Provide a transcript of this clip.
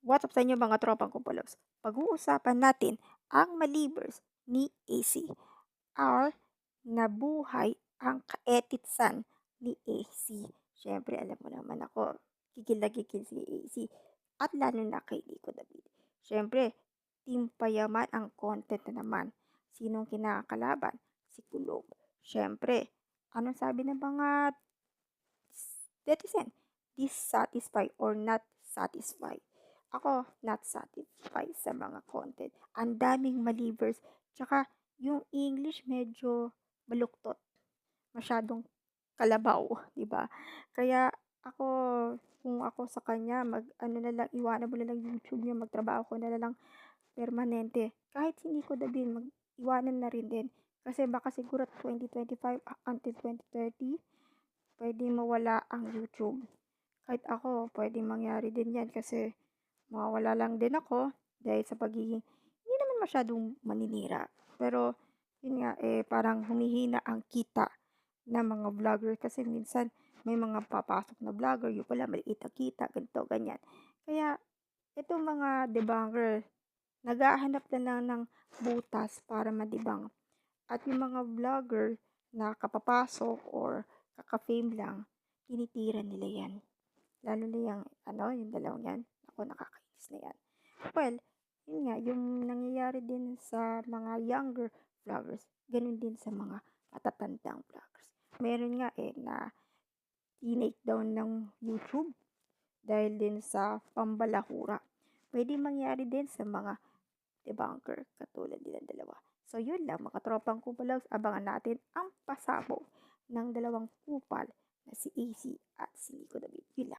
What's up sa inyo mga tropang kumpologs? Pag-uusapan natin ang malibers ni AC or nabuhay ang kaetitsan ni AC. Siyempre, alam mo naman ako, gigil na gigil si AC at lalo na kay Nico David. Siyempre, Team Payaman ang content na naman. Sinong kinakalaban? Si Kulog. Siyempre, anong sabi ng mga netizen? Dissatisfied or not satisfied? Ako, not satisfied sa mga content. Ang daming malivers. Tsaka, yung English medyo baluktot. Masyadong kalabaw, 'di ba? Kaya ako, kung ako sa kanya, mag-ano na lang, iwanan mo na lang YouTube niya, magtrabaho ko na lang permanente. Kahit hindi ko dabihin, iwanan na rin din. Kasi baka siguro 2025 until 2030, pwede mawala ang YouTube. Kahit ako, pwede mangyari din yan kasi mawawala lang din ako dahil sa pagiging hindi naman masyadong maninira. Pero, yun nga, parang humihina ang kita ng mga vlogger kasi minsan may mga papasok na vlogger, yung pala maliit ang kita, ganito, ganyan. Kaya, itong mga debunker, naghahanap na lang ng butas para madibang. At yung mga vlogger na kapapasok or kaka-fame lang, tinitira nila yan. Lalo na yung, yung dalawang yan. Ako, nakakainis na yan. Well, yun nga, yung nangyayari din sa mga younger vloggers, ganun din sa mga matatandang vloggers. Meron nga na tinake down ng YouTube dahil din sa pambalahura. Pwede mangyari din sa mga debunker katulad nilang dalawa. So yun lang mga tropang kupalags, abangan natin ang pasabog ng dalawang kupal na si AC at si Nico David. Yun lang.